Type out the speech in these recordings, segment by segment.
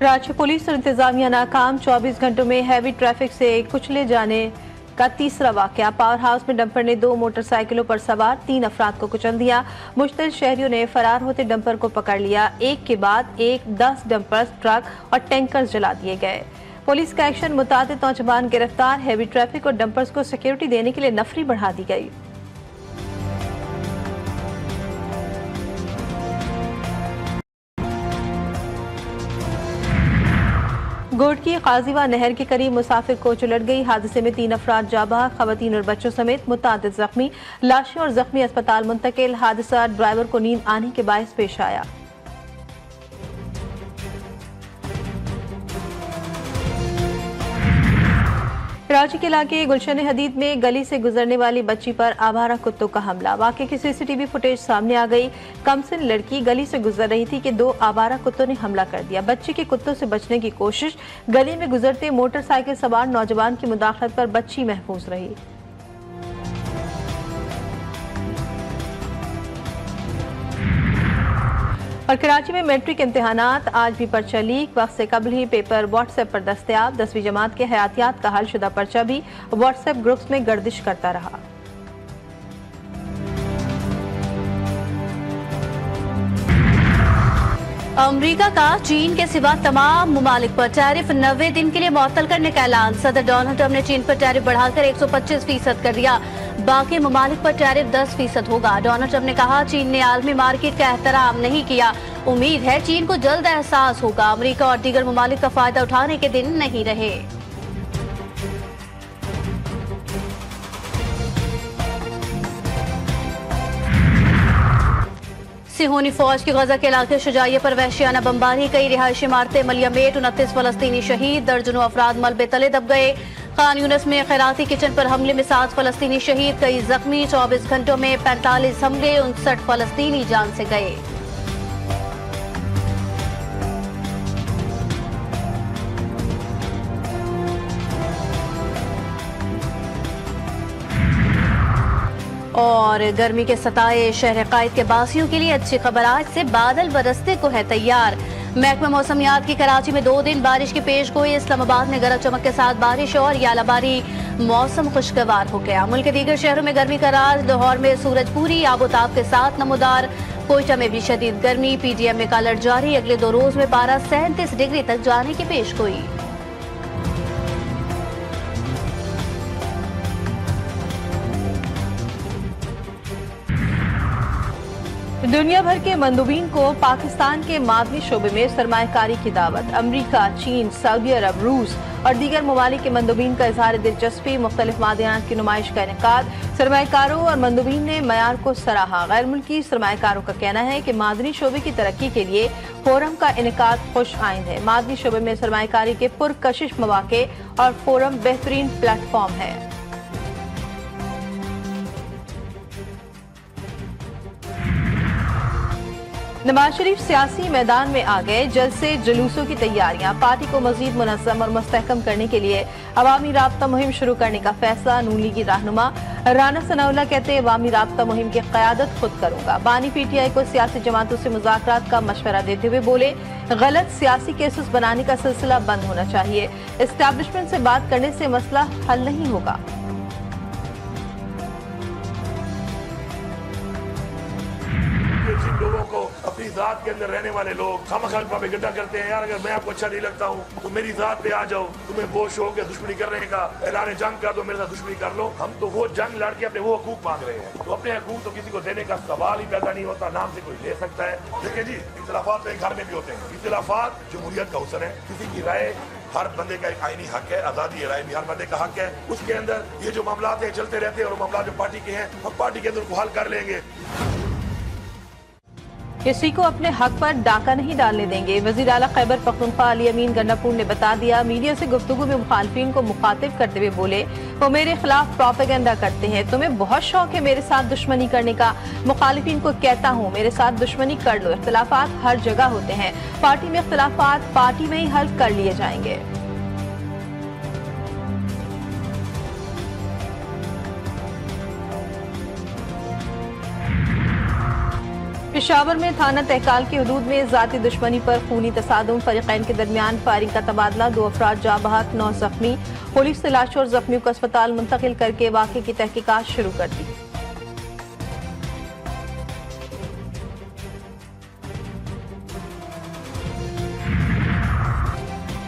राज्य पुलिस और इंतजामिया नाकाम, 24 घंटों में हैवी ट्रैफिक से कुचले जाने का तीसरा वाकया। पावर हाउस में डंपर ने 2 मोटरसाइकिलों पर सवार 3 अफराद को कुचल दिया। मुश्तिल शहरियों ने फरार होते डंपर को पकड़ लिया। एक के बाद एक 10 डंपर्स, ट्रक और टैंकर जला दिए गए। पुलिस का एक्शन, मुतादिद नौजवान गिरफ्तार। हैवी ट्रैफिक और डंपर्स को सिक्योरिटी देने के लिए नफरी बढ़ा दी गई। गोड की काजीवा नहर के करीब मुसाफिर कोच उलट गई। हादसे में 3 अफराद जाँ बहक, खवातीन और बच्चों समेत मुतादिद जख्मी। लाशें और जख्मी अस्पताल मुंतकिल। हादसा ड्राइवर को नींद आने के बायस पेश आया। कराची के इलाके गुलशन हदीद में गली से गुजरने वाली बच्ची पर आवारा कुत्तों का हमला। वाकये की सीसीटीवी फुटेज सामने आ गई। कमसिन लड़की गली से गुजर रही थी कि 2 आवारा कुत्तों ने हमला कर दिया। बच्ची के कुत्तों से बचने की कोशिश। गली में गुजरते मोटरसाइकिल सवार नौजवान की मुदाखलत पर बच्ची महफूज रही। और कराची में मैट्रिक इम्तिहानात आज भी पर्चा लीक। वक्त से कबल ही पेपर व्हाट्सएप पर दस्तयाब। 10वीं जमात के हयातियात का हल शुदा पर्चा भी व्हाट्सएप ग्रुप्स में गर्दिश करता रहा। अमेरिका का चीन के सिवा तमाम मुमालिक पर टैरिफ 90 दिन के लिए मुअत्तल करने का ऐलान। सदर डोनाल्ड ट्रंप ने चीन पर टैरिफ बढ़ाकर 125% कर दिया। बाकी मुमालिक पर टैरिफ 10% होगा। डोनाल्ड ट्रंप ने कहा, चीन ने आलमी मार्केट का एहतराम नहीं किया। उम्मीद है चीन को जल्द एहसास होगा। अमेरिका और दीगर मुमालिक का फायदा उठाने के दिन नहीं रहे। सिहोनी फौज की गजा के इलाके शुजाइया पर वहशियाना बमबारी। कई रिहायशी इमारतें मलियामेट। 29 फलस्तीनी शहीद, दर्जनों अफराद मलबे तले दब गए। खान यूनिस में खैराती किचन पर हमले में 7 फलस्तीनी शहीद, कई जख्मी। 24 घंटों में 45 हमले, 59 फलस्तीनी जान से गए। और गर्मी के सताए शहर कायद के बासियों के लिए अच्छी खबर, आज से बादल बरसते को है तैयार। महकमा मौसमियात की कराची में 2 दिन बारिश की पेश गोई। इस्लामाबाद में गरज चमक के साथ बारिश और यालाबारी, मौसम खुशगवार हो गया। मुल्क के दीगर शहरों में गर्मी का राज। लाहौर में सूरज पूरी आबोताब के साथ नमूदार। कोयटा में भी शदीद गर्मी। पीडीएम में अलर्ट जारी। अगले 2 रोज में पारा 37 डिग्री तक जाने की पेश गोई। दुनिया भर के मंदूबीन को पाकिस्तान के मादनी शोबे में सरमायाकारी की दावत। अमरीका, चीन, सऊदी अरब, रूस और दीगर ममालिक के मंदूबीन का इजहार दिलचस्पी। मुख्तलिफ मादियात की नुमाइश का इनेकाद। सरमायाकारों और मंदूबीन ने मयार को सराहा। गैर मुल्की सरमायाकारों का कहना है कि मादनी शोबे की तरक्की के लिए फोरम का इनेकाद खुश आइंद है। मादनी शोबे में सरमायाकारी के पुरकशिश मौके और फोरम बेहतरीन प्लेटफॉर्म है। नवाज शरीफ सियासी मैदान में आ गए। जलसे जुलूसों की तैयारियां। पार्टी को मजीद मुनज़्ज़म और मुस्तहकम करने के लिए अवामी राब्ता मुहिम शुरू करने का फैसला। नून लीगी रहनुमा राना सनाउल्लाह कहते हैं, अवामी राब्ता मुहिम की क़यादत खुद करूंगा। बानी पीटीआई को सियासी जमातों से मुज़ाकरात का मशवरा देते हुए बोले, गलत सियासी केसेस बनाने का सिलसिला बंद होना चाहिए। एस्टैब्लिशमेंट से बात करने से मसला हल नहीं होगा। जिन लोगों को अपनी जात के अंदर रहने वाले लोग खामखा पे गड्ढा करते हैं, यार अगर मैं आपको अच्छा नहीं लगता हूँ तो मेरी जात पे आ जाओ, तुम्हें बोश हो गया दुश्मनी करने का, ऐलान जंग कर दो, मेरे साथ दुश्मनी कर लो। हम तो वो जंग लड़ के अपने वो हकूक मांग रहे हैं, तो अपने हकूक तो किसी को देने का सवाल ही पैदा नहीं होता, नाम से कोई ले सकता है। देखिए जी, इख्तिलाफात तो एक घर में भी होते हैं। इख्तिलाफात जमहूरियत का हुस्न है। किसी की राय हर बंदे का एक आईनी हक है, आजादी राय भी हर बंदे का हक है। उसके अंदर ये जो मामला है चलते रहते हैं और मामला जो पार्टी के हैं हम पार्टी के अंदर को हल कर लेंगे। किसी को अपने हक पर डाका नहीं डालने देंगे। वज़ीर आला खैबर पख्तूनख्वा अली अमीन गन्नापुर ने बता दिया। मीडिया से गुफ्तगू में मुखालफिन को मुखातिब करते हुए बोले, वो मेरे खिलाफ प्रोपेगेंडा करते हैं। तुम्हें बहुत शौक है मेरे साथ दुश्मनी करने का। मुखालिफिन को कहता हूँ, मेरे साथ दुश्मनी कर लो। इख्तिलाफात हर जगह होते हैं। पार्टी में इख्तिलाफात पार्टी में ही हल कर लिए जाएंगे। पेशावर में थाना तहकाल की हदूद में जाती दुश्मनी पर खूनी तसादुम, फरीकैन के दरमियान फायरिंग का तबादला, 2 अफराद जाँ बहक, 9 जख्मी। पुलिस ने लाशों और जख्मियों को अस्पताल मुंतकिल करके वाक़े की तहकीकात शुरू कर दी।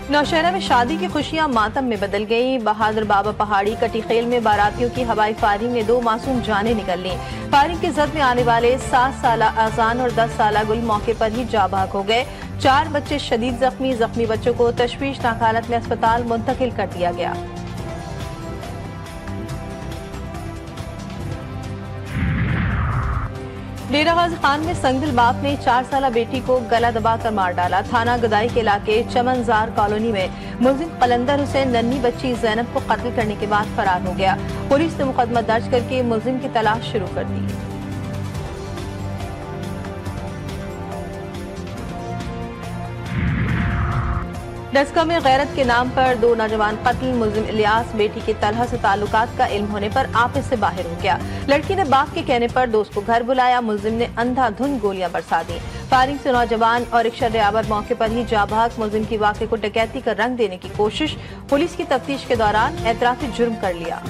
नौशहरा में शादी की खुशियां मातम में बदल गई। बहादुर बाबा पहाड़ी कटीखेल में बारातियों की हवाई फायरिंग में 2 मासूम जानें निकल ली। फायरिंग की जद में आने वाले 7 साला आजान और 10 साला गुल मौके पर ही जाँ बहक हो गए। 4 बच्चे शदीद जख्मी बच्चों को तशवीशनाक हालत में अस्पताल मुंतकिल कर दिया गया। डेरा गाजी खान में संगदिल बाप ने 4 साला बेटी को गला दबाकर मार डाला। थाना गदाई के इलाके चमनजार कॉलोनी में मुलजिम कलंदर हुसैन नन्ही बच्ची जैनब को कत्ल करने के बाद फरार हो गया। पुलिस ने मुकदमा दर्ज करके मुलजिम की तलाश शुरू कर दी। डस्का में गैरत के नाम पर 2 नौजवान कत्ल। मुलजिम इलियास बेटी के तलहा से ताल्लुकात का इल्म होने पर आपस से बाहर हो गया। लड़की ने बाप के कहने पर दोस्त को घर बुलाया। मुलजिम ने अंधाधुंध गोलियां बरसा दी। फायरिंग से नौजवान और रिक्शा ड्राइवर मौके पर ही जाँ बहक। मुलजिम की वाक़े को डकैती का रंग देने की कोशिश। पुलिस की तफ्तीश के दौरान एतराफी जुर्म कर लिया।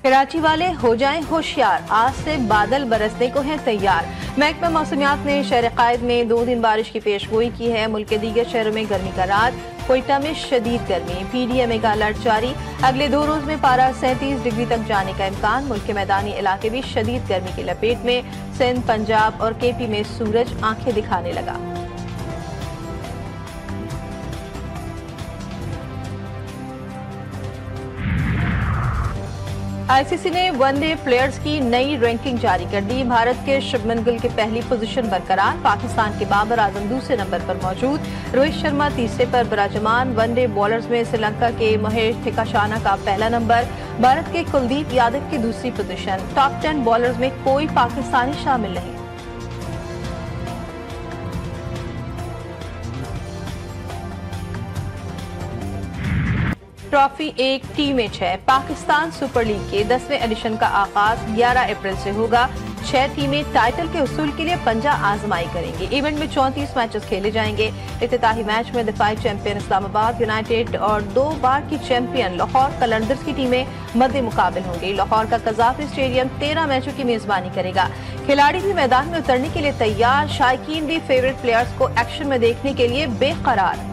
कराची वाले हो जाएं होशियार, आज से बादल बरसने को हैं तैयार। महकमा मौसमियात ने शहर कायद में 2 दिन बारिश की पेशगोई की है। मुल्क के दीगर शहरों में गर्मी का रात, कोयटा में शदीद गर्मी। PDMA का अलर्ट जारी। अगले 2 रोज में पारा 37 डिग्री तक जाने का इम्कान। मुल्क के मैदानी इलाके भी शदीद गर्मी की लपेट में। सिंध, पंजाब और KP में सूरज आंखें दिखाने लगा। ICC ने वनडे प्लेयर्स की नई रैंकिंग जारी कर दी। भारत के शुभमन गिल की पहली पोजीशन बरकरार। पाकिस्तान के बाबर आजम दूसरे नंबर पर मौजूद। रोहित शर्मा तीसरे पर विराजमान। वनडे बॉलर्स में श्रीलंका के महेश थिकाशाना का पहला नंबर। भारत के कुलदीप यादव की दूसरी पोजीशन। टॉप 10 बॉलर्स में कोई पाकिस्तानी शामिल नहीं। ट्रॉफी एक टी मैच है। पाकिस्तान सुपर लीग के 10वें एडिशन का आगाज 11 अप्रैल से होगा। 6 टीमें टाइटल के उसूल के लिए पंजा आजमाई करेंगे। इवेंट में 34 मैचेस खेले जाएंगे। इफ्तिताही मैच में दिफाई चैंपियन इस्लामाबाद यूनाइटेड और 2 बार की चैंपियन लाहौर कलंदर्स की टीमें मद्दे मुकाबिल होंगी। लाहौर का कजाफी स्टेडियम 13 मैचों की मेजबानी करेगा। खिलाड़ी भी मैदान में उतरने के लिए तैयार। शायकीन भी फेवरेट प्लेयर्स को एक्शन में देखने के लिए बेकरार।